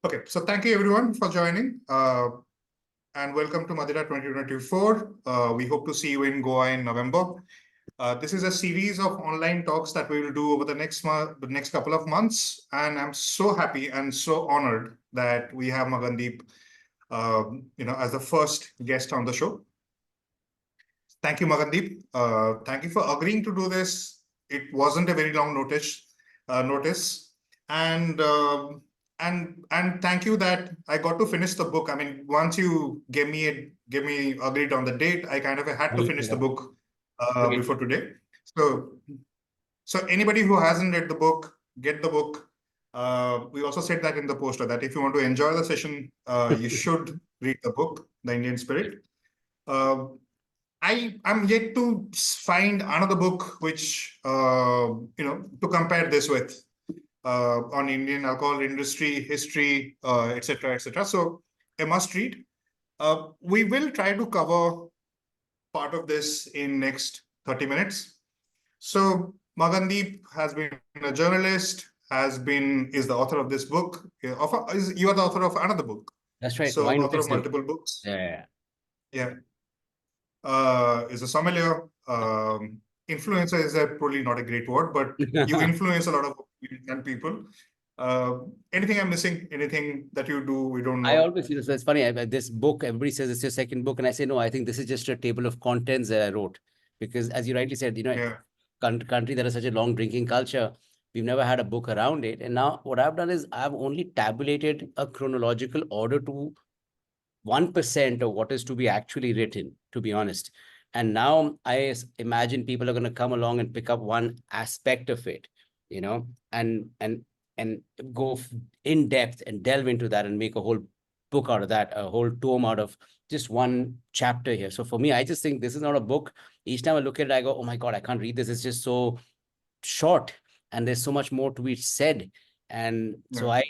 Okay, so thank you everyone for joining and welcome to Madeira 2024. We hope to see you in Goa in November. This is a series of online talks that we will do over the next couple of months, and I'm so happy and so honored that we have Magandeep, as the first guest on the show. Thank you, Magandeep. Thank you for agreeing to do this. It wasn't a very long notice, and and thank you that I got to finish the book. I mean, once you gave me agreed on the date, I kind of had to finish the book Great. before today. So, so anybody who hasn't read the book, get the book. We also said that in the poster that if you want to enjoy the session, you should read the book, The Indian Spirit. Uh, I'm yet to find another book which to compare this with on Indian alcohol industry history, etc., etc. So a must read. We will try to cover part of this in next 30 minutes. So Magandeep has been a journalist, is the author of this book. You are the author of another book. That's right. So Wine author of Wisdom. multiple books. Yeah. Yeah. Is a sommelier. Influencer is probably not a great word, but you influence a lot of young people. Anything I'm missing? Anything that you do we don't I know? always, so it's funny. This book, everybody says it's your second book, and I say no. I think this is just a table of contents that I wrote, because as you rightly said, Yeah, country that has such a long drinking culture, we've never had a book around it. And now what I've done is I've only tabulated a chronological order to 1% of what is to be actually written, to be honest. And now imagine people are going to come along and pick up one aspect of it, you know, and go in depth and delve into that and make a whole book out of that, a whole tome out of just one chapter here. So for me, I just think this is not a book. Each time I look at it, I go, oh my God, I can't read this. It's just so short and there's so much more to be said. And so yeah. I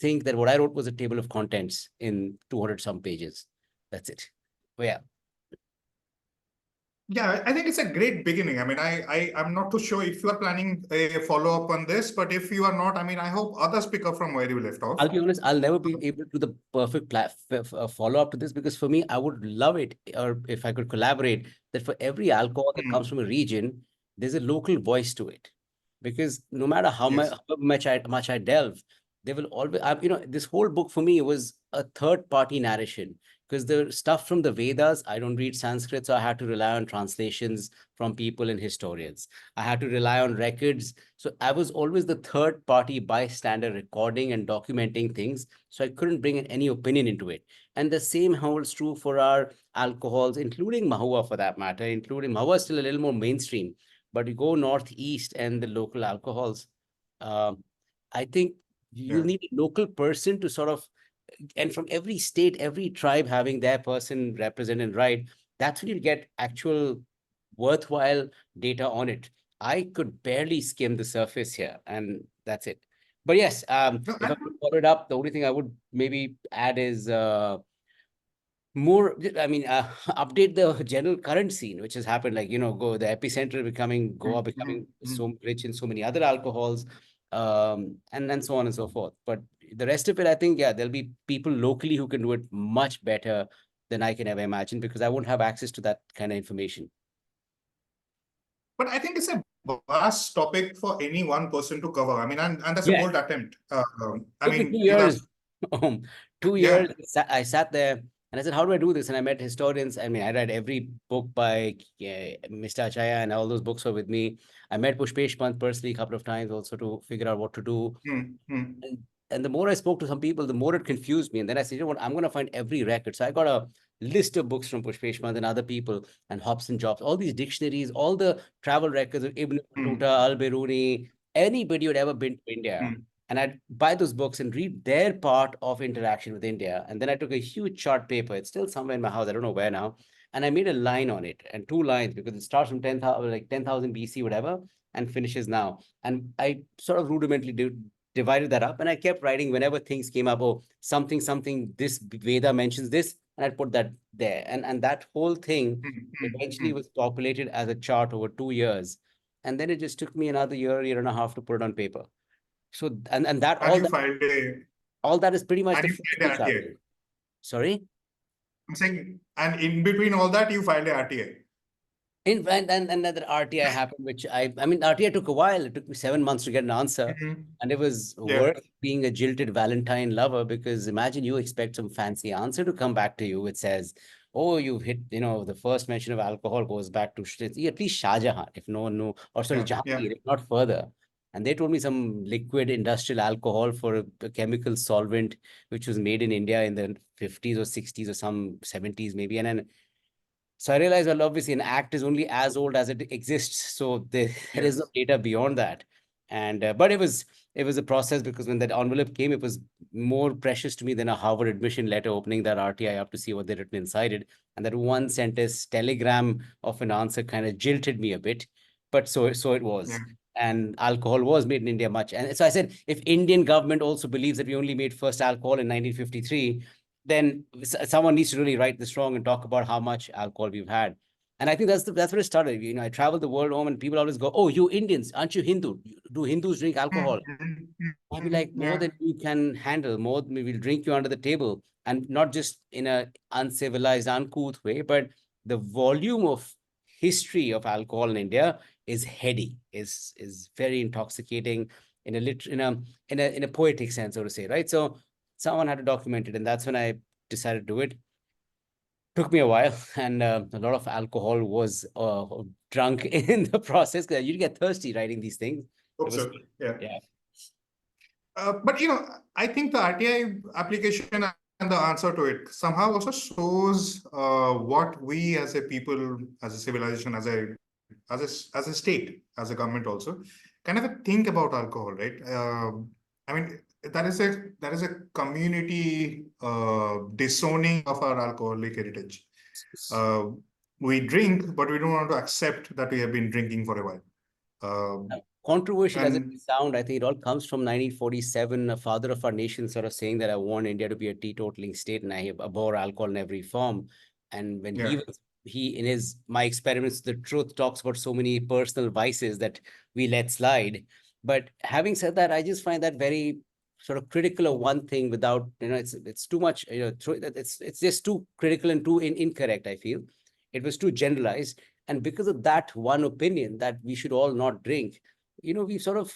think that what I wrote was a table of contents in 200 some pages. That's it. But yeah. Yeah, I think it's a great beginning. I mean, I'm not too sure if you are planning a follow-up on this, but if you are not, I mean, I hope others pick up from where you left I'll off. be honest, I'll never be able to do the perfect follow up to this, because for me, I would love it, or if I could collaborate, that for every alcohol that comes Hmm. from a region, there's a local voice to it. Because no matter Yes. how much I delve, there will always, this whole book for me was a third party narration. Because the stuff from the Vedas, I don't read Sanskrit, so I had to rely on translations from people and historians. I had to rely on records, so I was always the third party bystander recording and documenting things. So I couldn't bring in any opinion into it. And the same holds true for our alcohols, including Mahua for that matter, including Mahua is still a little more mainstream. But you go northeast and the local alcohols, I think you Yeah. need a local person to sort of, and from every state, every tribe having their person represent and write, that's when you get actual worthwhile data on it. I could barely skim the surface here, and that's it. But yes, No, if I could follow it up, the only thing I would maybe add is more, I mean, update the general current scene, which has happened, like, the epicenter becoming Goa, becoming so rich in so many other alcohols, and so on and so forth. But the rest of it, I think, yeah, there'll be people locally who can do it much better than I can ever imagine, because I won't have access to that kind of information. but I think it's a vast topic for any one person to cover. I mean, and that's a Yeah, bold attempt. I took me mean, 2 years. 2 years, yeah. I sat there and I said, how do I do this? And I met historians. I mean, I read every book by Mr. Achaya, and all those books were with me. I met Pushpesh Pant personally a couple of times also to figure out what to do. Hmm, hmm, And, and the more I spoke to some people, the more it confused me. And then I said, you know what, I'm going to find every record. So I got a list of books from Pushpesh Pant and other people, and Hobson Jobs, all these dictionaries, all the travel records of Ibn Battuta, hmm, Al-Biruni, anybody who had ever been to India. hmm. And I'd buy those books and read their part of interaction with India. And then I took a huge chart paper. It's still somewhere in my house. I don't know where now. And I made a line on it, and two lines, because it starts from 10,000, like 10,000 BC, whatever, and finishes now. And I sort of rudimentally divided that up, and I kept writing whenever things came up. Oh, something, this Veda mentions this, and I put that there. And that whole thing Hmm, hmm, eventually hmm. was populated as a chart over 2 years. And then it just took me another year and a half to put it on paper. So, and that And all you that, filed a all that is pretty much And the you first filed piece a out. RTA. Sorry? I'm saying, and in between all that, you filed a RTA. And another RTI happened, which I mean, RTI took a while. It took me 7 months to get an answer. Mhm. And it was Yeah. worth being a jilted Valentine lover, because imagine you expect some fancy answer to come back to you. It says, oh, you've hit, the first mention of alcohol goes back to at least Shah Jahan, if no one knew, or sorry, Yeah. Jahangir, if not further. And they told me some liquid industrial alcohol for a chemical solvent, which was made in India in the 50s or 60s or some 70s maybe. And then so I realized, well, obviously, an act is only as old as it exists. So there is no Yes. data beyond that. And but it was a process, because when that envelope came, it was more precious to me than a Harvard admission letter opening that RTI up to see what they'd written inside it. And that one sentence telegram of an answer kind of jilted me a bit. But so it was. Yeah. And alcohol was made in India much. And so I said, if Indian government also believes that we only made first alcohol in 1953, then someone needs to really right this wrong and talk about how much alcohol we've had. And I think that's where it started. I travel the world home and people always go, "Oh, you Indians, aren't you Hindu? Do Hindus drink alcohol?" I'll be like, more Yeah. than you can handle, more than we will drink you under the table. And not just in a uncivilized, uncouth way, but the volume of history of alcohol in India is heady, is very intoxicating in a in a poetic sense, so to say, right? So someone had to document it, and that's when I decided to do it. Took me a while, and a lot of alcohol was drunk in the process, because you get thirsty writing these things. Hope It was, so. Yeah. yeah. But I think the RTI application and the answer to it somehow also shows what we as a people, as a civilization, as a state, as a government also kind of think about alcohol, right? I mean, that is a community disowning of our alcoholic heritage. Uh, we drink, but we don't want to accept that we have been drinking for a while. Controversial as it And may sound, I think it all comes from 1947. A father of our nation sort of saying that I want India to be a teetotaling state and I abhor alcohol in every form. And when yeah, he in his my experiments, the truth talks about so many personal vices that we let slide. But having said that, I just find that very sort of critical of one thing without, it's too much, it's just too critical and too incorrect, I feel. It was too generalized. And because of that one opinion that we should all not drink, we've sort of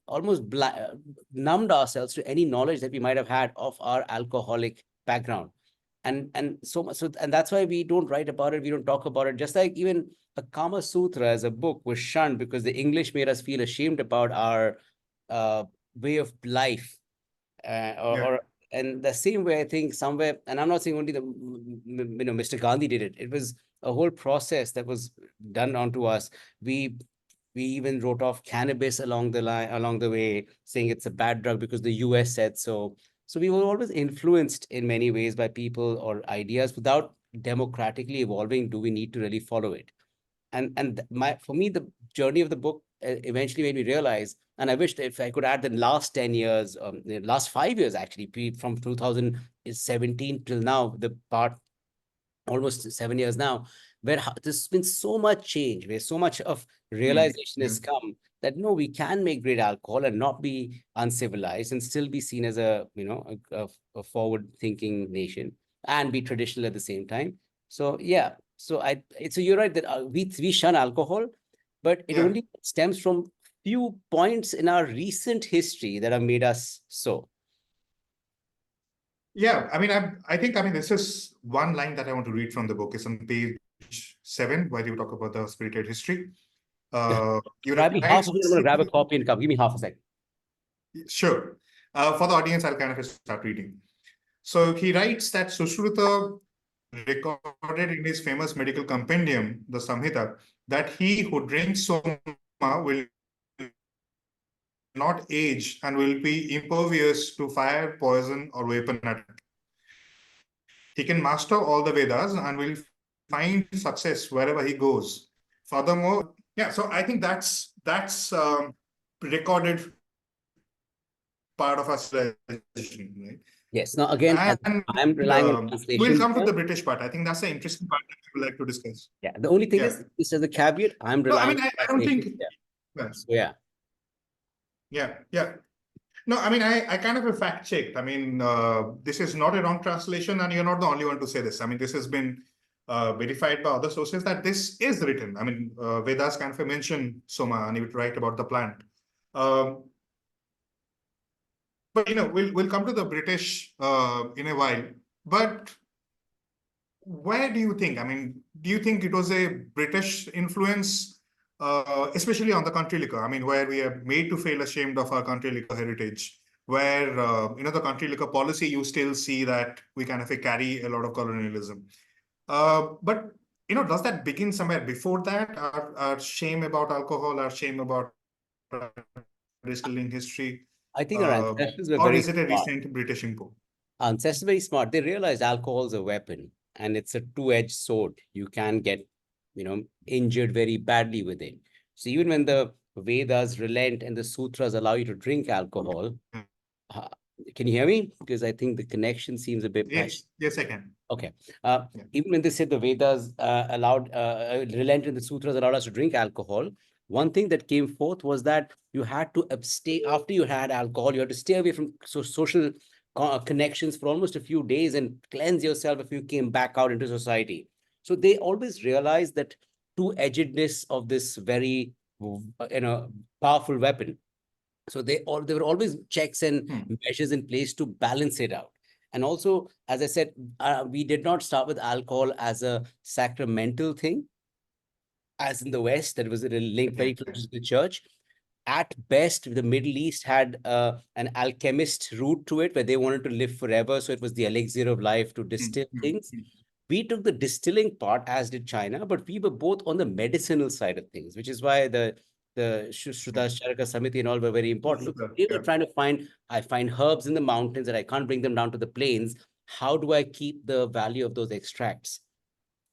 almost numbed ourselves to any knowledge that we might have had of our alcoholic background. And so much, and that's why we don't write about it, we don't talk about it. Just like even a Kama Sutra as a book was shunned because the English made us feel ashamed about our way of life, yeah, and the same way I think somewhere, and I'm not saying only Mr. Gandhi did it. It was a whole process that was done onto us. We even wrote off cannabis along the way, saying it's a bad drug because the US said so. So we were always influenced in many ways by people or ideas. Without democratically evolving, do we need to really follow it? And for me, the journey of the book eventually made me realize, and I wish that if I could add the last 10 years, the last 5 years actually, from 2017 till now, the part almost 7 years now, where there's been so much change, where so much of realization yeah, has come that no, we can make great alcohol and not be uncivilized and still be seen as a forward-thinking nation and be traditional at the same time. So yeah, so you're right that we shun alcohol, but it yeah. only stems from few points in our recent history that have made us so. Yeah, I mean, this is one line that I want to read from the book. It's on page 7, where you talk about the spirited history. You Grab me write half of it. I'm going to grab a specifically, copy and come. Give me half a second. sure. For the audience, I'll kind of start reading. So he writes that Sushruta recorded in his famous medical compendium, the Samhita, that he who drinks soma will not age and will be impervious to fire, poison, or weapon attack. He can master all the Vedas and will find success wherever he goes. Furthermore, yeah, so I think that's recorded part of our civilization, right? Yes. Now, again, And I'm relying on we'll translation come to here. the British part. I think that's the interesting part that we would like to discuss. Yeah. The only thing Yeah. is, just as a caveat, I'm No, I relying mean, on I don't think. translation here. Yeah. So, yeah. Yeah. Yeah. No, I mean, I kind of fact checked. I mean, this is not a wrong translation, and you're not the only one to say this. I mean, this has been verified by other sources that this is written. I mean, Vedas kind of mention Soma, and he would write about the plant. Um, but we'll come to the British in a while. But where do you think? I mean, do you think it was a British influence, especially on the country liquor? I mean, where we are made to feel ashamed of our country liquor heritage, where the country liquor policy, you still see that we kind of carry a lot of colonialism. But does that begin somewhere before that? Our shame about alcohol, our shame about our distilling history, I think our ancestors were or very is it a smart. recent British import? Ancestors very smart. They realized alcohol is a weapon and it's a two-edged sword. You can get, injured very badly with it. So even when the Vedas relent and the sutras allow you to drink alcohol, uh, can you hear me? Because I think the connection seems a bit patchy. Yes, I can. Okay. Yeah. Even when they said the Vedas relent and the sutras allowed us to drink alcohol, one thing that came forth was that you had to abstain after you had alcohol. You had to stay away from social connections for almost a few days and cleanse yourself if you came back out into society. So they always realized that two-edgedness of this very, powerful weapon. So there were always checks and measures in place to balance it out. And also, as I said, we did not start with alcohol as a sacramental thing, as in the West, that was linked very close to the church. At best, the Middle East had an alchemist route to it, where they wanted to live forever. So it was the elixir of life to distill things. We took the distilling part, as did China, but we were both on the medicinal side of things, which is why the Shrutas Charaka Samiti and all were very important. We were trying to I find herbs in the mountains and I can't bring them down to the plains. How do I keep the value of those extracts?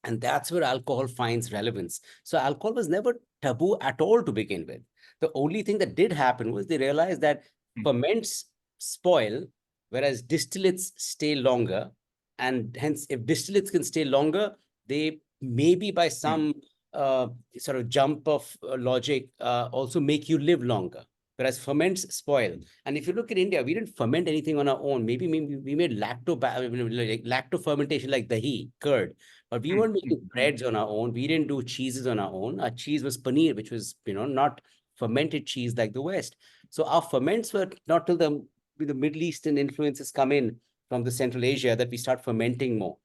And that's where alcohol finds relevance. So alcohol was never taboo at all to begin with. The only thing that did happen was they realized that ferments spoil, whereas distillates stay longer. And hence, if distillates can stay longer, they maybe by some sort of jump of logic also make you live longer. Whereas ferments spoil. And if you look at India, we didn't ferment anything on our own. Maybe we made lacto fermentation like dahi, curd. But we weren't making breads on our own. We didn't do cheeses on our own. Our cheese was paneer, which was, not fermented cheese like the West. So our ferments were not till the Middle Eastern influences come in from the Central Asia that we start fermenting more.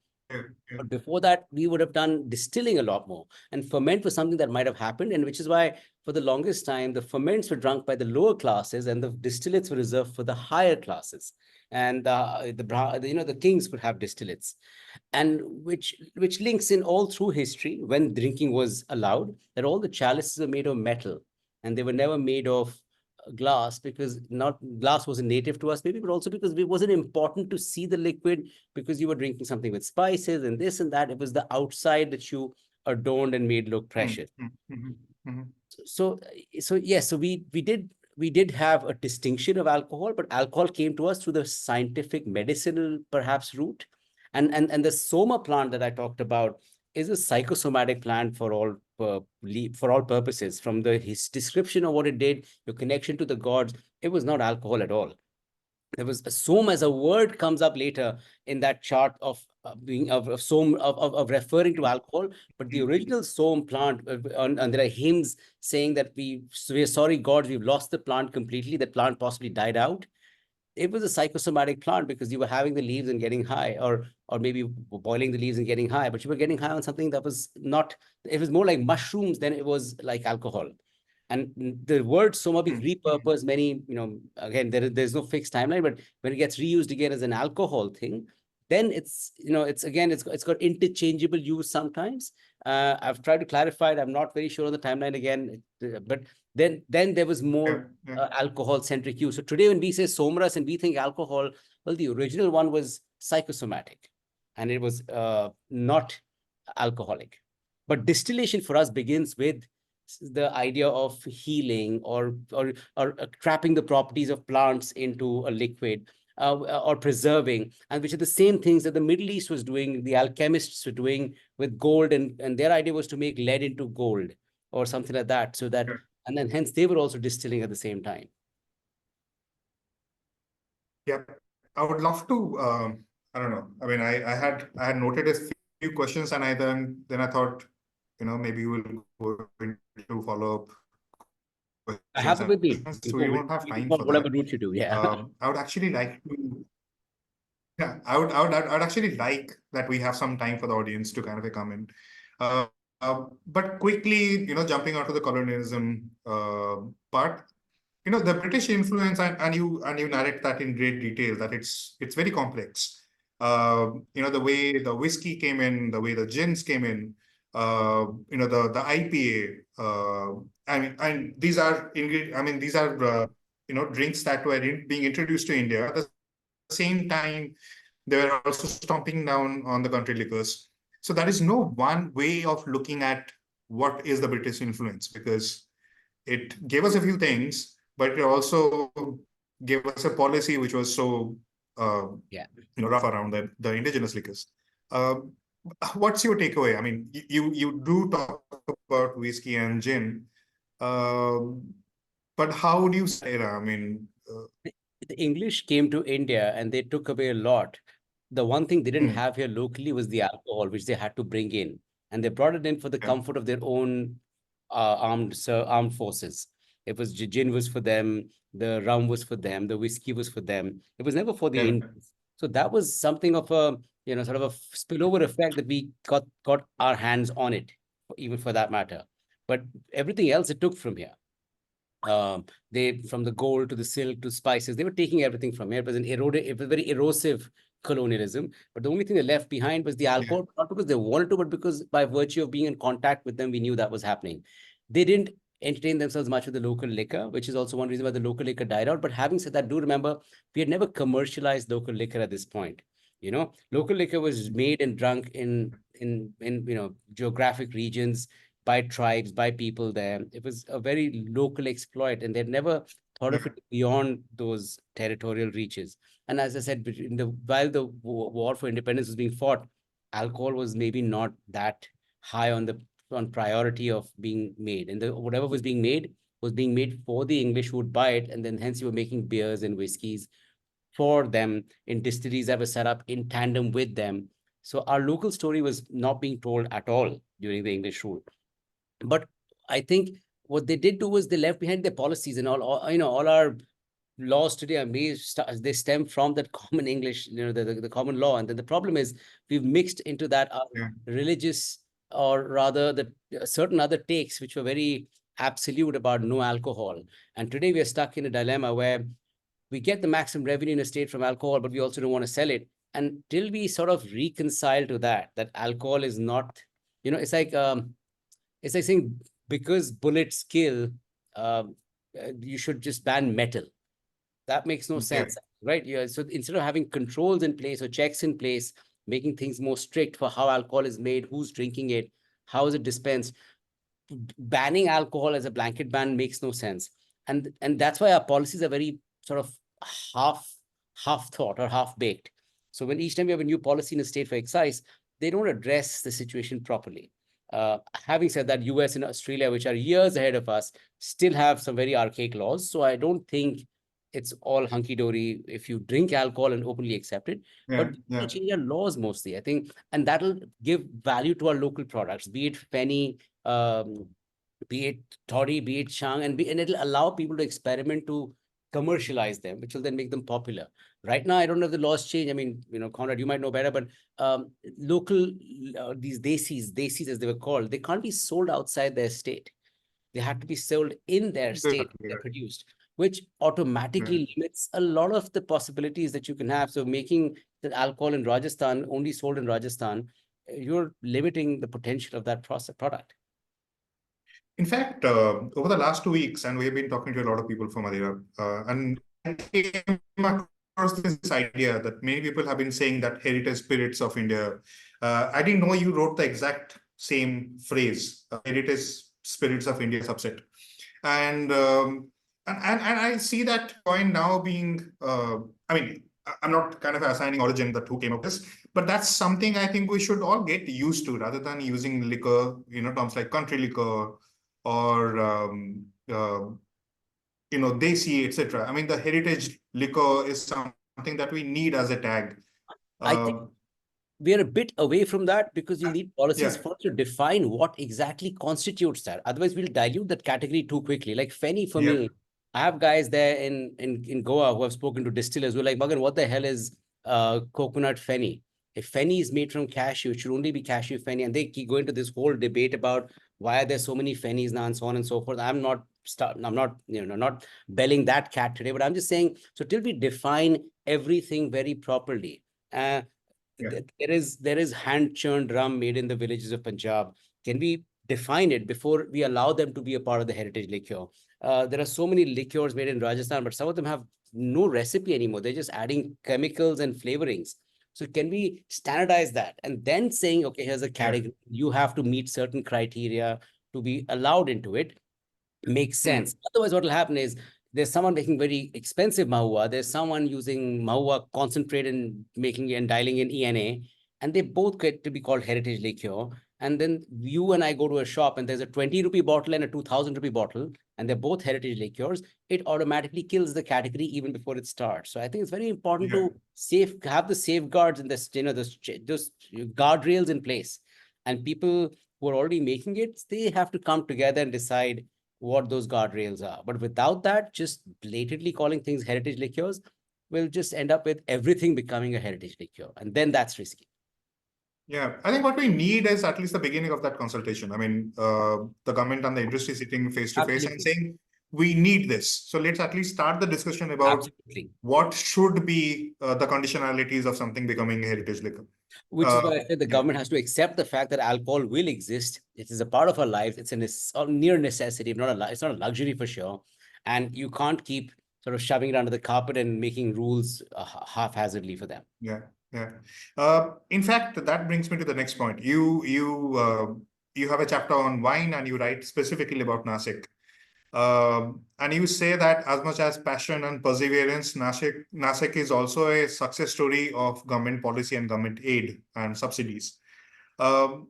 But before that, we would have done distilling a lot more. And ferment was something that might have happened, and which is why for the longest time, the ferments were drunk by the lower classes and the distillates were reserved for the higher classes. And the kings would have distillates. And which links in all through history when drinking was allowed, that all the chalices were made of metal and they were never made of glass, because not glass wasn't native to us, maybe, but also because it wasn't important to see the liquid, because you were drinking something with spices and this and that. It was the outside that you adorned and made look precious. So yes, so we did have a distinction of alcohol, but alcohol came to us through the scientific medicinal perhaps route. And the soma plant that I talked about is a psychosomatic plant for all purposes. From his description of what it did, your connection to the gods, it was not alcohol at all. There was a som as a word comes up later in that chart of being of som of referring to alcohol, but the original som plant, and there are hymns saying that we're sorry gods, we've lost the plant completely. The plant possibly died out. It was a psychosomatic plant because you were having the leaves and getting high, or maybe boiling the leaves and getting high, but you were getting high on something that was not. It was more like mushrooms than it was like alcohol. And the word soma being repurposed many, again, there's no fixed timeline, but when it gets reused again as an alcohol thing, then it's got interchangeable use sometimes. I've tried to clarify it. I'm not very sure on the timeline again, but then there was more alcohol centric use. So today when we say somras and we think alcohol, well, the original one was psychosomatic and it was not alcoholic. But distillation for us begins with the idea of healing or trapping the properties of plants into a liquid, or preserving, and which are the same things that the Middle East was doing, the alchemists were doing with gold, and their idea was to make lead into gold or something like that. So that, and then hence they were also distilling at the same time. Yeah, I would love to. I don't know. I mean, I had noted a few questions, and then I thought, maybe you will go into follow-up I questions have it and with me. so we won't have You time can for go whatever that. route you do. Yeah. I would actually like to. Yeah, I would actually like that we have some time for the audience to kind of come in. Uh, but quickly, jumping onto the colonialism part, the British influence, and you narrate that in great detail, that it's very complex. The way the whiskey came in, the way the gins came in, the IPA. And these are drinks that were being introduced to India. At the same time, they were also stomping down on the country liquors. So there is no one way of looking at what is the British influence, because it gave us a few things, but it also gave us a policy which was so Yeah. rough around the indigenous liquors. Uh, what's your takeaway? I mean, you do talk about whiskey and gin, but how do you say era? I mean, The English came to India and they took away a lot. The one thing they didn't hmm, have here locally was the alcohol, which they had to bring in, and they brought it in for the yeah, comfort of their own armed forces. It was gin was for them, the rum was for them, the whiskey was for them. It was never for the yeah, Indians. So that was something of a sort of a spillover effect that we got our hands on it, even for that matter. But everything else it took from here. They from the gold to the silk to spices, they were taking everything from here. It was very erosive colonialism. But the only thing they left behind was the yeah, alcohol, not because they wanted to, but because by virtue of being in contact with them, we knew that was happening. They didn't entertain themselves much with the local liquor, which is also one reason why the local liquor died out. But having said that, do remember we had never commercialized local liquor at this point. Local liquor was made and drunk in geographic regions by tribes, by people there. It was a very local exploit, and they'd never thought of yeah, it beyond those territorial reaches. And as I said, while the war for independence was being fought, alcohol was maybe not that high on priority of being made. And whatever was being made for the English who would buy it, and then hence you were making beers and whiskeys for them in distilleries that were set up in tandem with them. So our local story was not being told at all during the English rule. But I think what they did do was they left behind their policies, and all our laws today are they stem from that common English, the common law. And then the problem is we've mixed into that our yeah. religious, or rather the certain other takes which were very absolute about no alcohol. And today we are stuck in a dilemma where we get the maximum revenue in a state from alcohol, but we also don't want to sell it. And till we sort of reconcile to that alcohol is not, it's like saying because bullets kill, you should just ban metal. That makes no Yeah. sense, right? Yeah. So instead of having controls in place or checks in place, making things more strict for how alcohol is made, who's drinking it, how is it dispensed, banning alcohol as a blanket ban makes no sense. And that's why our policies are very sort of half half thought or half baked. So when each time we have a new policy in a state for excise, they don't address the situation properly. Having said that, US and Australia, which are years ahead of us, still have some very archaic laws. So I don't think it's all hunky-dory if you drink alcohol and openly accept it. Yeah, But we yeah. change our laws mostly, I think, and that'll give value to our local products, be it Penny, be it toddy, be it Shang, and it'll allow people to experiment to commercialize them, which will then make them popular. Right now, I don't know if the laws change. I mean, Conrad, you might know better, but local these desis as they were called, they can't be sold outside their state. They had to be sold in their state Exactly, they're right. produced, which Right. automatically limits a lot of the possibilities that you can have. So making the alcohol in Rajasthan only sold in Rajasthan, you're limiting the potential of that product. In fact, over the last 2 weeks, and we've been talking to a lot of people from Madeira, and I came across this idea that many people have been saying that heritage spirits of India. I didn't know you wrote the exact same phrase, heritage spirits of India subset. And and I see that coin now being, I mean, I'm not kind of assigning origin that who came up with this, but that's something I think we should all get used to, rather than using liquor, terms like country liquor or desi, etc. I mean, the heritage liquor is something something that we need as a tag. I think we are a bit away from that because you need policies Yeah. first to define what exactly constitutes that. Otherwise, we'll dilute that category too quickly. Like Fenny for Yep. me, I have guys there in Goa who have spoken to distillers who are like, Magan, what the hell is coconut Fenny? If Fenny is made from cashew, it should only be cashew Fenny. And they keep going to this whole debate about why are there so many Fennys now and so on and so forth. I'm not not belling that cat today, but I'm just saying, so till we define everything very properly, uh, Yeah. there is hand churned rum made in the villages of Punjab. Can we define it before we allow them to be a part of the heritage liqueur? There are so many liqueurs made in Rajasthan, but some of them have no recipe anymore. They're just adding chemicals and flavorings. So can we standardize that and then saying, okay, here's a Yeah. category. You have to meet certain criteria to be allowed into it. Makes sense. Otherwise, what will happen is there's someone making very expensive mahua. There's someone using mahua concentrate and making and dialing in ENA, and they both get to be called heritage liqueur. And then you and I go to a shop and there's a 20 rupee bottle and a 2000 rupee bottle, and they're both heritage liqueurs. It automatically kills the category even before it starts. So I think it's very important Yeah. to have the safeguards and this, those guardrails in place. And people who are already making it, they have to come together and decide what those guardrails are. But without that, just blatantly calling things heritage liqueurs will just end up with everything becoming a heritage liqueur. And then that's risky. Yeah, I think what we need is at least the beginning of that consultation. I mean, the government and the industry sitting face to face and Absolutely. saying, we need this. So let's at least start the discussion about Absolutely. what should be the conditionalities of something becoming a heritage liquor. Which is why I said the Yeah, government has to accept the fact that alcohol will exist. It is a part of our lives. It's a near necessity, it's not a luxury for sure. And you can't keep sort of shoving it under the carpet and making rules haphazardly for them. yeah, yeah. In fact, that brings me to the next point. You have a chapter on wine and you write specifically about Nasik. And you say that as much as passion and perseverance, Nasik is also a success story of government policy and government aid and subsidies. Um,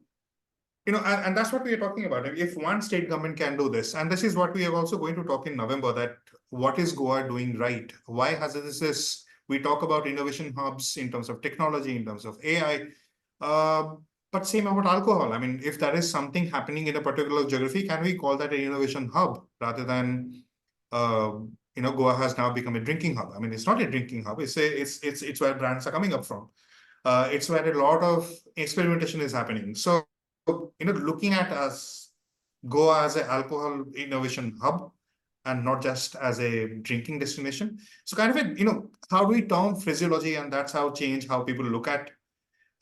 and that's what we are talking about. If one state government can do this, and this is what we are also going to talk in November, that what is Goa doing right? Why has this? We talk about innovation hubs in terms of technology, in terms of AI. But same about alcohol. I mean, if there is something happening in a particular geography, can we call that an innovation hub rather than, Goa has now become a drinking hub? I mean, it's not a drinking hub. It's where brands are coming up from. It's where a lot of experimentation is happening. So, looking at us Goa as an alcohol innovation hub and not just as a drinking destination. So kind of how do we turn physiology and that's how change how people look at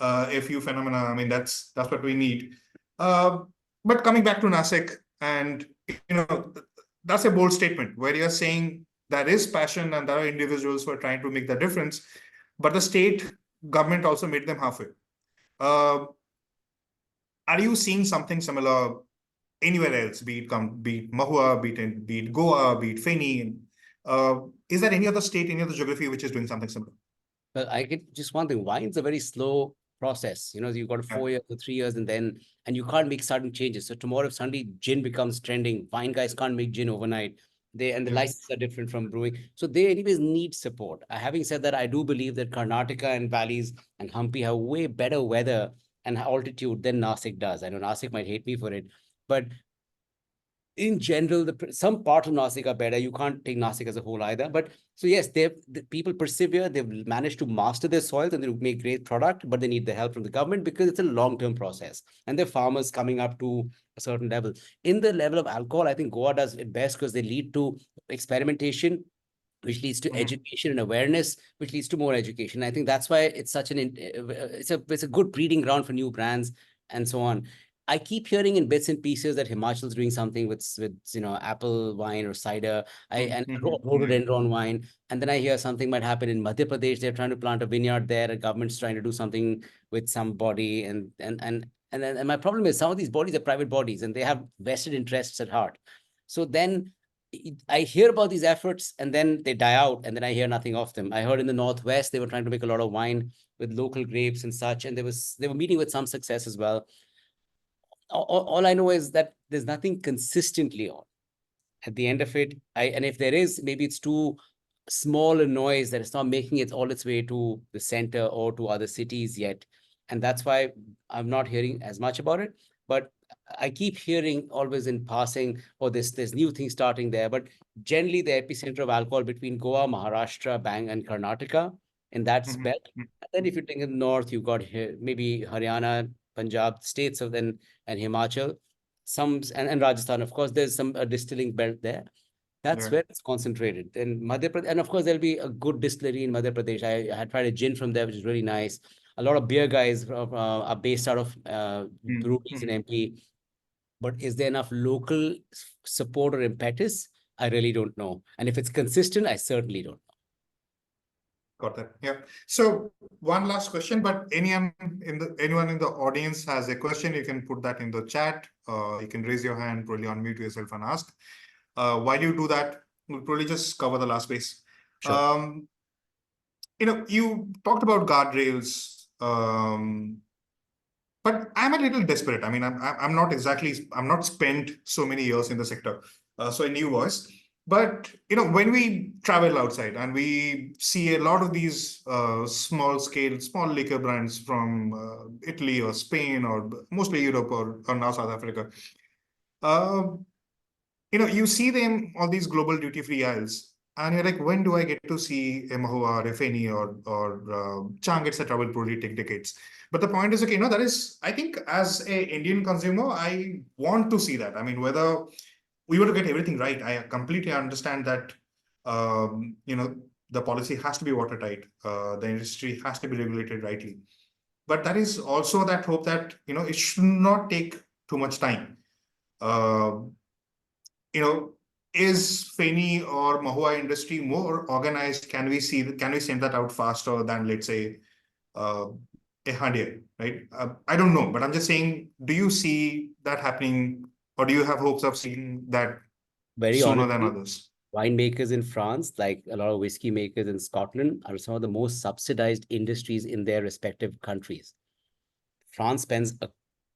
a few phenomena. I mean, that's what we need. But coming back to Nasik, and that's a bold statement where you're saying there is passion and there are individuals who are trying to make the difference, but the state government also made them halfway. Are you seeing something similar anywhere else, be it Mahua, be it Goa, be it Feni? Is there any other state, any other geography which is doing something similar? But I get just one thing. Wine's a very slow process. You've got Yeah. 4 years or 3 years, and you can't make sudden changes. So tomorrow, if suddenly gin becomes trending, wine guys can't make gin overnight. The Yeah. licenses are different from brewing. So they anyways need support. Having said that, I do believe that Karnataka and valleys and Hampi have way better weather and altitude than Nasik does. I know Nasik might hate me for it, but in general, some parts of Nasik are better. You can't take Nasik as a whole either. But so yes, the people persevere. They've managed to master their soils and they make great product, but they need the help from the government because it's a long-term process. And they're farmers coming up to a certain level. In the level of alcohol, I think Goa does it best because they lead to experimentation, which leads to education and awareness, which leads to more education. I think that's why it's such it's a good breeding ground for new brands and so on. I keep hearing in bits and pieces that Himachal's doing something with apple wine or cider, and rhododendron wine, and then I hear something might happen in Madhya Pradesh. They're trying to plant a vineyard there. A government's trying to do something with somebody, and my problem is some of these bodies are private bodies and they have vested interests at heart. So then I hear about these efforts and then they die out and then I hear nothing of them. I heard in the Northwest, they were trying to make a lot of wine with local grapes and such, and they were meeting with some success as well. All I know is that there's nothing consistently on. At the end of it, and if there is, maybe it's too smaller noise that it's not making it all its way to the center or to other cities yet. And that's why I'm not hearing as much about it. But I keep hearing always in passing, or there's new things starting there. But generally, the epicenter of alcohol between Goa, Maharashtra, Bang, and Karnataka in that Mhm, belt. mhm. And then if you think in the north, you've got here, maybe Haryana, Punjab, states of then, and Himachal, some and Rajasthan. Of course, there's some distilling belt there. That's Yeah. where it's concentrated. In Madhya Pradesh, and of course, there'll be a good distillery in Madhya Pradesh. I had tried a gin from there, which is really nice. A lot of beer guys are based out of Mm, breweries in mm. MP. But is there enough local support or impetus? I really don't know. And if it's consistent, I certainly don't know. Got that. Yeah. So one last question, but anyone in the audience has a question, you can put that in the chat. You can raise your hand, probably unmute yourself and ask. While you do that, we'll probably just cover the last base. Sure. You talked about guardrails, but I'm a little desperate. I mean, I'm not spent so many years in the sector, so a new voice. But when we travel outside and we see a lot of these small liquor brands from Italy or Spain or mostly Europe or now South Africa, uh, you see them on these global duty-free aisles, and you're like, when do I get to see a Mahua or a Feni or Chang, etc. will probably take decades. But the point is, okay, that is, I think as a Indian consumer, I want to see that. I mean, whether we were to get everything right, I completely understand that, the policy has to be watertight. The industry has to be regulated rightly. But that is also that hope that, it should not take too much time. Uh, is Feni or Mahua industry more organized? Can we send that out faster than, let's say, uh, a Handia, right? I don't know, but I'm just saying, do you see that happening, or do you have hopes of seeing that Very sooner than honestly, others? winemakers in France, like a lot of whiskey makers in Scotland, are some of the most subsidized industries in their respective countries. France spends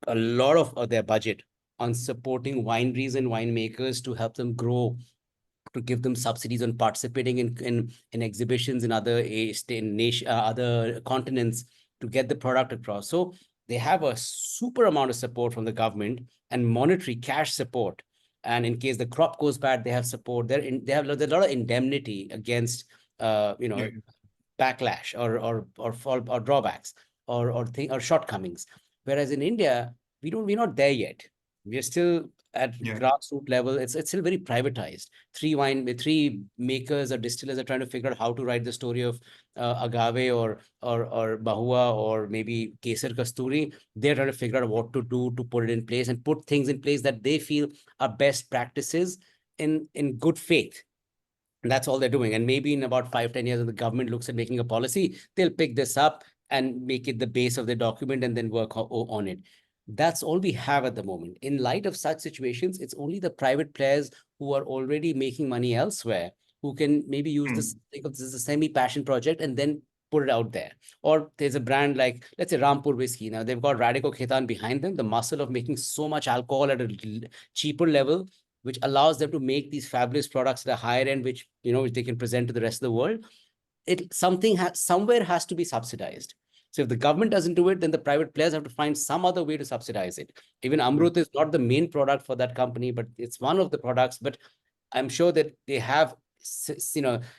a lot of their budget on supporting wineries and winemakers to help them grow, to give them subsidies on participating in exhibitions in other other continents to get the product across. So they have a super amount of support from the government and monetary cash support. And in case the crop goes bad, they have support. They have a lot of indemnity against Yeah, backlash or drawbacks or shortcomings. Whereas in India, we're not there yet. We're still at yeah, grassroots level. It's still very privatized. Three makers or distillers are trying to figure out how to write the story of agave or bahua or maybe kesar kasturi. They're trying to figure out what to do to put it in place and put things in place that they feel are best practices in good faith. And that's all they're doing. And maybe in about 5-10 years, when the government looks at making a policy, they'll pick this up and make it the base of the document and then work on it. That's all we have at the moment. In light of such situations, it's only the private players who are already making money elsewhere who can maybe use this, think of this as a semi-passion project and then put it out there. Or there's a brand like, let's say Rampur Whiskey. Now they've got Radico Khaitan behind them, the muscle of making so much alcohol at a cheaper level, which allows them to make these fabulous products at a higher end, which they can present to the rest of the world. Somewhere has to be subsidized. So if the government doesn't do it, then the private players have to find some other way to subsidize it. Even Amrut is not the main product for that company, but it's one of the products. But I'm sure that they have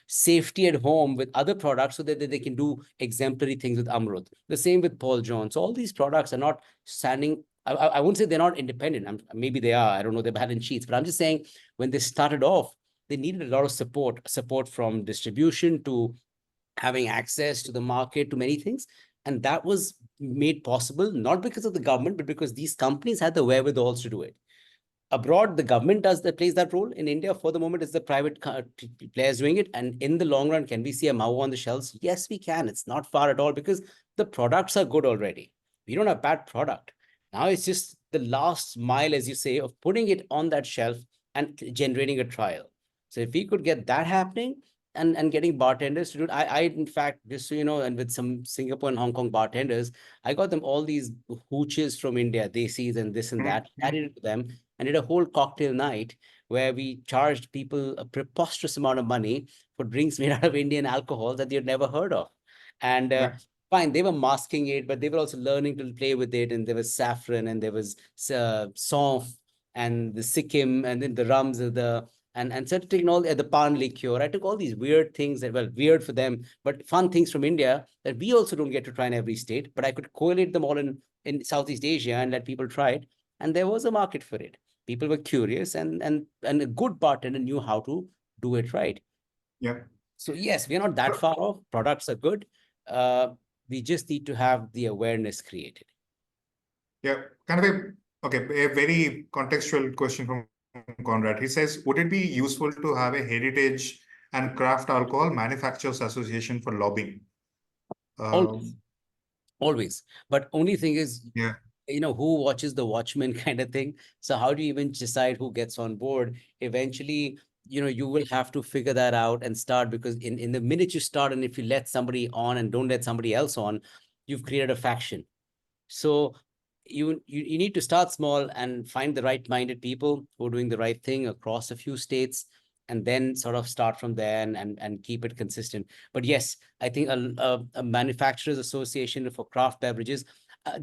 safety at home with other products so that they can do exemplary things with Amrut. The same with Paul Jones. All these products are not standing. I wouldn't say they're not independent. Maybe they are. I don't know their balance sheets, but I'm just saying when they started off, they needed a lot of support from distribution to having access to the market, to many things. And that was made possible not because of the government, but because these companies had the wherewithal to do it. Abroad, the government plays that role. In India, for the moment, it's the private players doing it. And in the long run, can we see a Mao on the shelves? Yes, we can. It's not far at all because the products are good already. We don't have bad product. Now it's just the last mile, as you say, of putting it on that shelf and generating a trial. So if we could get that happening and getting bartenders to do it, I in fact, just so you know, and with some Singapore and Hong Kong bartenders, I got them all these hooches from India, desis and this and that, added it to them. and did a whole cocktail night where we charged people a preposterous amount of money for drinks made out of Indian alcohol that they'd never heard of. And Yeah. fine, they were masking it, but they were also learning to play with it. And there was saffron, and there was saunf, and the sikkim, and then the rums, and started taking all the pan liqueur. I took all these weird things that were weird for them, but fun things from India that we also don't get to try in every state. But I could correlate them all in Southeast Asia and let people try it. And there was a market for it. People were curious, and a good bartender knew how to do it right. Yeah. So yes, we're not that far off. Products are good. We just need to have the awareness created. Yeah. Kind of a very contextual question from Conrad. He says, would it be useful to have a heritage and craft alcohol manufacturers association for lobbying? Always, always. But only thing is, Yeah. who watches the Watchmen kind of thing. So how do you even decide who gets on board? Eventually, you will have to figure that out and start, because in the minute you start, and if you let somebody on and don't let somebody else on, you've created a faction. So you need to start small and find the right-minded people who are doing the right thing across a few states, and then sort of start from there and keep it consistent. But yes, I think a manufacturers association for craft beverages.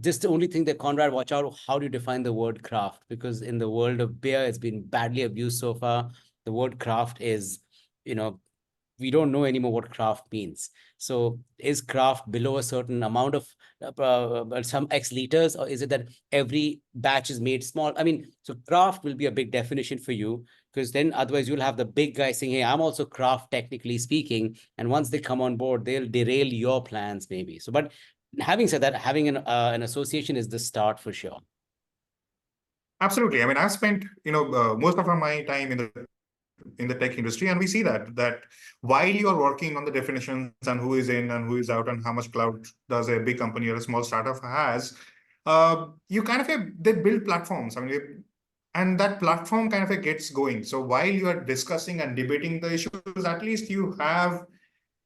Just the only thing that, Conrad, watch out, how do you define the word craft? Because in the world of beer, it's been badly abused so far. The word craft is, we don't know anymore what craft means. So is craft below a certain amount of some X liters, or is it that every batch is made small? I mean, so craft will be a big definition for you, because then otherwise you'll have the big guy saying, hey, I'm also craft technically speaking. And once they come on board, they'll derail your plans maybe. So, but having said that, having an association is the start for sure. Absolutely. I mean, I've spent, most of my time in the tech industry, and we see that while you are working on the definitions and who is in and who is out and how much cloud does a big company or a small startup has, you kind of they build platforms. I mean, and that platform kind of gets going. So while you are discussing and debating the issues, at least you have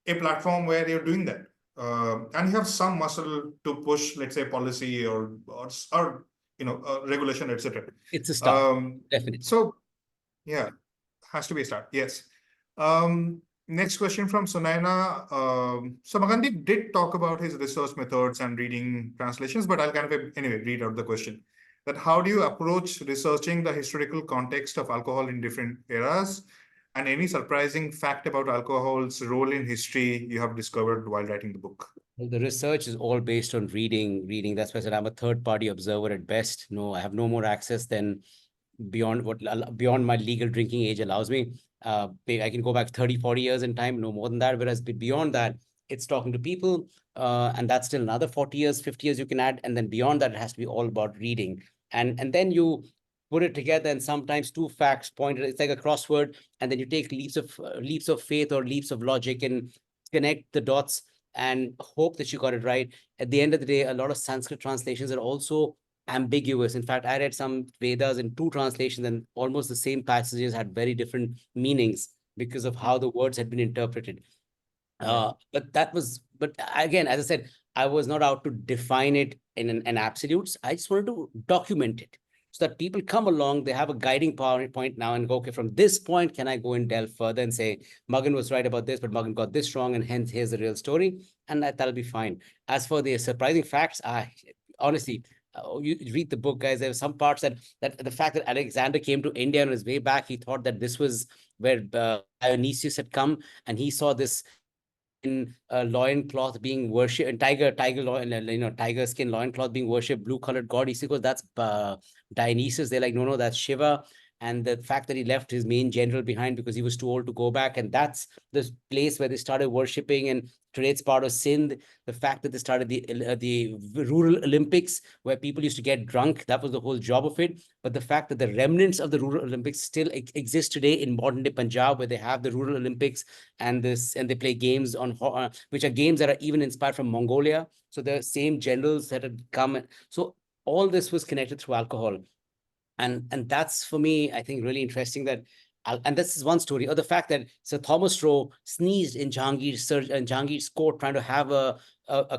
a platform where you're doing that, and you have some muscle to push, let's say, policy or regulation, etc. It's a start, definitely. So yeah, has to be a start. Yes. Next question from Sunaina. So Magandeep did talk about his research methods and reading translations, but I'll kind of anyway read out the question. That how do you approach researching the historical context of alcohol in different eras, and any surprising fact about alcohol's role in history you have discovered while writing the book? Well, the research is all based on reading. That's why I said I'm a third-party observer at best. No, I have no more access than beyond my legal drinking age allows me. I can go back 30, 40 years in time, no more than that. Whereas beyond that, it's talking to people, and that's still another 40 years, 50 years you can add. And then beyond that, it has to be all about reading. And then you put it together, and sometimes two facts pointed, it's like a crossword, and then you take leaps of faith or leaps of logic and connect the dots and hope that you got it right. At the end of the day, a lot of Sanskrit translations are also ambiguous. In fact, I read some Vedas in two translations, and almost the same passages had very different meanings because of how the words had been interpreted. But again, as I said, I was not out to define it in an absolutes. I just wanted to document it so that people come along, they have a guiding point now and go, okay, from this point, can I go and delve further and say, Magan was right about this, but Magan got this wrong, and hence here's the real story. And that'll be fine. As for the surprising facts, honestly, you read the book, guys. There were some parts that the fact that Alexander came to India on his way back, he thought that this was where Dionysius had come, and he saw this in loincloth being worshipped, and tiger tiger skin loincloth being worshipped, blue-colored god. He goes, that's Dionysius. They're like, no, that's Shiva. And the fact that he left his main general behind because he was too old to go back, and that's the place where they started worshipping. And today it's part of Sindh. The fact that they started the rural Olympics where people used to get drunk, that was the whole job of it. But the fact that the remnants of the rural Olympics still exist today in modern day Punjab, where they have the rural Olympics and they play games on which are games that are even inspired from Mongolia. So the same generals that had come. So all this was connected through alcohol. And that's, for me, I think, really interesting that, and this is one story, or the fact that Sir Thomas Roe sneezed in Jahangir's court trying to have a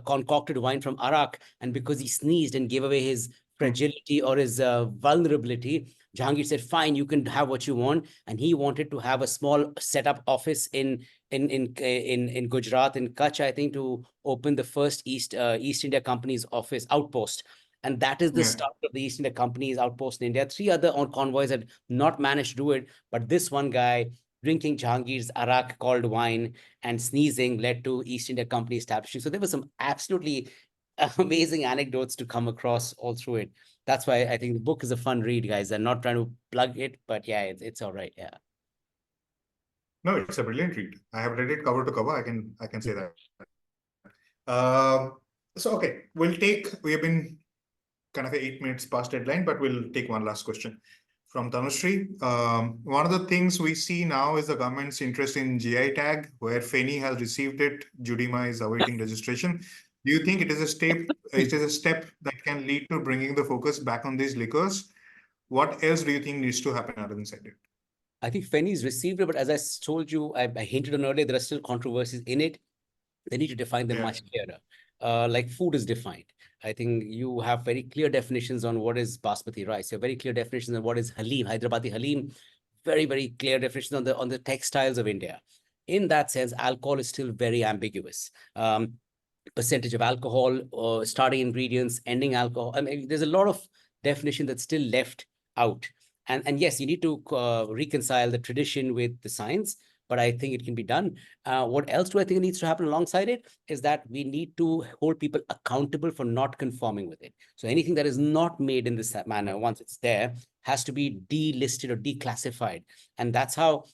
concocted wine from Arak, and because he sneezed and gave away his fragility or his vulnerability, Jahangir said, "Fine, you can have what you want," and he wanted to have a small setup office in Gujarat, in Kutch, I think, to open the first East India Company's office outpost. And that is the Yeah. start of the East India Company's outpost in India. Three other on convoys had not managed to do it, but this one guy drinking Jahangir's arak called wine and sneezing led to East India Company establishing. So there were some absolutely amazing anecdotes to come across all through it. That's why I think the book is a fun read, guys. I'm not trying to plug it, but yeah, it's all right. Yeah. No, it's a brilliant read. I have read it cover to cover. I can say that. So okay, we have been kind of 8 minutes past deadline, but we'll take one last question from Tanushree. One of the things we see now is the government's interest in GI tag, where Feni has received it. Judima is awaiting registration. Do you think it is a step? It is a step that can lead to bringing the focus back on these liquors? What else do you think needs to happen other than said it? I think Feni's received it, but as I told you, I hinted on earlier, there are still controversies in it. They need to define them much clearer. Like food is defined. I think you have very clear definitions on what is basmati rice. You have very clear definitions on what is halim, Hyderabadi halim. Very, very clear definitions on the textiles of India. In that sense, alcohol is still very ambiguous. Percentage of alcohol, starting ingredients, ending alcohol. I mean, there's a lot of definition that's still left out. And yes, you need to reconcile the tradition with the science, but I think it can be done. What else do I think needs to happen alongside it is that we need to hold people accountable for not conforming with it. So anything that is not made in this manner, once it's there, has to be delisted or declassified. And that's how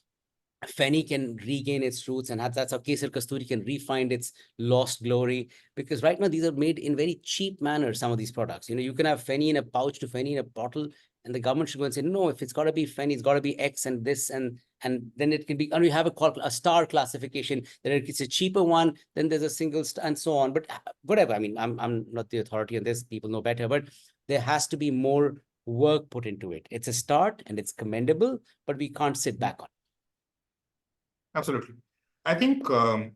Feni can regain its roots, and that's how Kesar Kasturi can refind its lost glory. Because right now, these are made in very cheap manner, some of these products. You know, you can have Feni in a pouch to Feni in a bottle, and the government should go and say, no, if it's got to be Feni, it's got to be X and this, and then it can be, and we have a star classification, then it's a cheaper one, then there's a single and so on. But whatever, I mean, I'm not the authority on this, people know better, but there has to be more work put into it. It's a start and it's commendable, but we can't sit back on it. Absolutely. I think,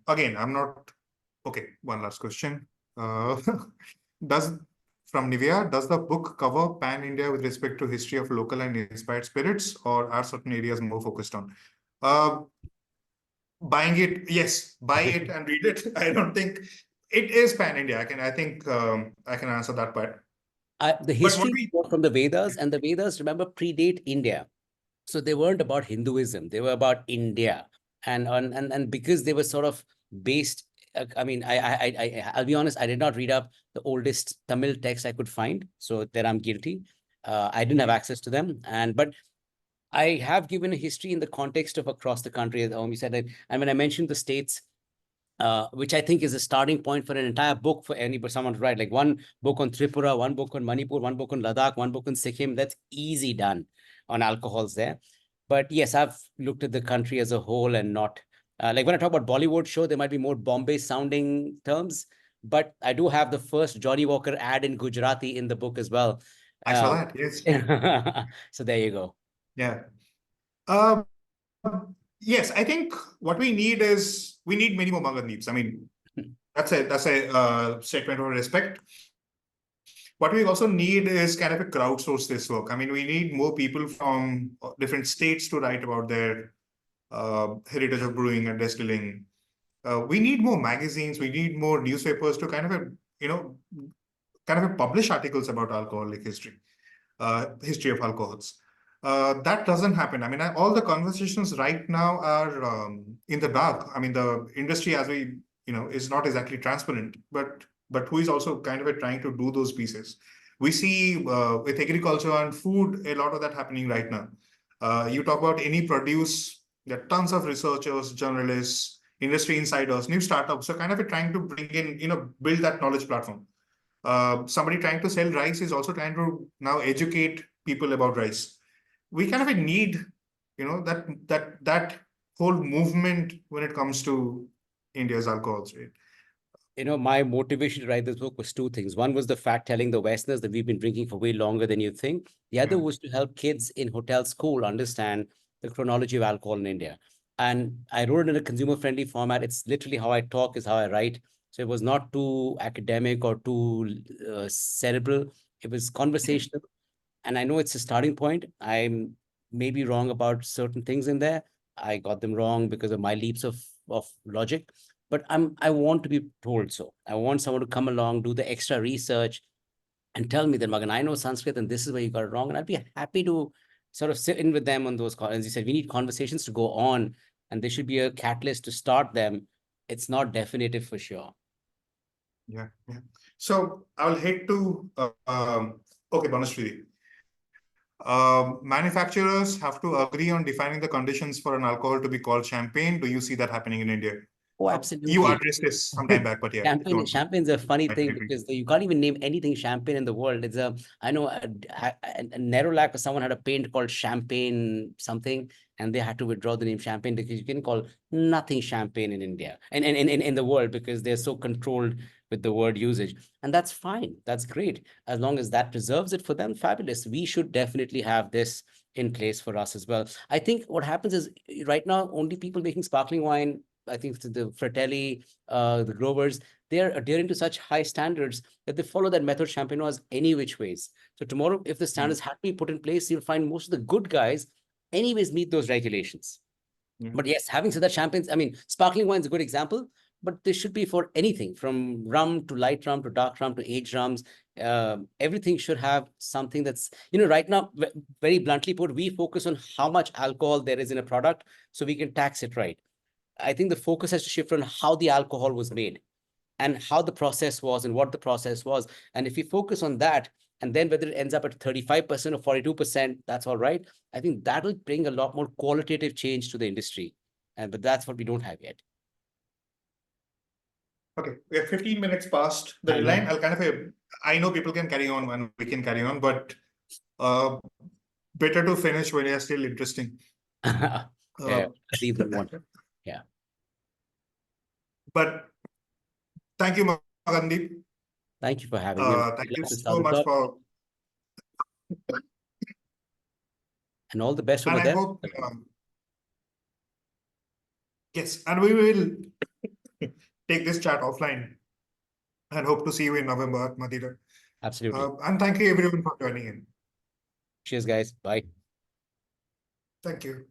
again, I'm not, okay, one last question. Does, from Nivea, does the book cover pan-India with respect to history of local and inspired spirits, or are certain areas more focused on? Buying it, yes, buy it and read it. I don't think it is pan-India. I think I can answer that part. The history from the Vedas, and the Vedas, remember, predate India. So they weren't about Hinduism, they were about India. And because they were sort of based, I mean, I'll be honest, I did not read up the oldest Tamil text I could find, so there I'm guilty. I didn't have access to them, but I have given a history in the context of across the country, as Omi said. And when I mentioned the states, which I think is a starting point for an entire book for anybody, someone to write, like one book on Tripura, one book on Manipur, one book on Ladakh, one book on Sikkim. That's easy done on alcohols there. But yes, I've looked at the country as a whole and not, like when I talk about Bollywood show, there might be more Bombay sounding terms, but I do have the first Johnny Walker ad in Gujarati in the book as well. I saw that, yes. So there you go. Yeah. Yes, I think what we need is, we need many more Magandeeps. I mean, that's a statement of respect. What we also need is kind of a crowdsource this work. I mean, we need more people from different states to write about their heritage of brewing and distilling. We need more magazines. We need more newspapers to kind of publish articles about alcoholic history, history of alcohols. That doesn't happen. I mean, all the conversations right now are in the dark. I mean, the industry, as we, is not exactly transparent, but who is also kind of trying to do those pieces. We see with agriculture and food, a lot of that happening right now. You talk about any produce, there are tons of researchers, journalists, industry insiders, new startups. So kind of trying to bring in, build that knowledge platform. Somebody trying to sell rice is also trying to now educate people about rice. We kind of need, that whole movement when it comes to India's alcohols, right? My motivation to write this book was two things. One was the fact telling the Westerners that we've been drinking for way longer than you think. The other was to help kids in hotel school understand the chronology of alcohol in India. And I wrote it in a consumer-friendly format. It's literally how I talk is how I write. So it was not too academic or too cerebral. It was conversational. And I know it's a starting point. I'm maybe wrong about certain things in there. I got them wrong because of my leaps of logic. But I want to be told so. I want someone to come along, do the extra research, and tell me that, Magan, I know Sanskrit and this is where you got it wrong. And I'd be happy to sort of sit in with them on those calls. As you said, we need conversations to go on, and there should be a catalyst to start them. It's not definitive for sure. Yeah. So I'll hate to, okay, Banashri. Manufacturers have to agree on defining the conditions for an alcohol to be called champagne. Do you see that happening in India? Oh, You absolutely. addressed this some time back, but yeah. if you want to- Champagne's a funny I thing agree. because you can't even name anything champagne in the world. It's I know a Nerolac or someone had a paint called champagne something, and they had to withdraw the name champagne because you can call nothing champagne in India and in the world because they're so controlled with the word usage. And that's fine. That's great. As long as that preserves it for them, fabulous. We should definitely have this in place for us as well. I think what happens is right now, only people making sparkling wine, I think the Fratelli, the growers, they are adhering to such high standards that they follow that method champenoise any which ways. So tomorrow, if the standards had to be put in place, you'll find most of the good guys anyways meet those regulations. But yes, having said that, champagnes, I mean, sparkling wine is a good example, but this should be for anything from rum to light rum to dark rum to aged rums. Everything should have something that's, right now, very bluntly put, we focus on how much alcohol there is in a product so we can tax it right. I think the focus has to shift on how the alcohol was made and how the process was and what the process was. And if we focus on that, and then whether it ends up at 35% or 42%, that's all right. I think that will bring a lot more qualitative change to the industry. But that's what we don't have yet. Okay, we have 15 minutes past the deadline. I know people can carry on when we can carry on, but better to finish when you're still interesting. Yeah, leave them one. Yeah. But thank you, Magandeep. Thank you for having me. Thank you so much for. And all the best for And I Madeira. hope, yes, and we will take this chat offline and hope to see you in November at Madeira. Absolutely. And thank you everyone for joining in. Cheers, guys. Bye. Thank you.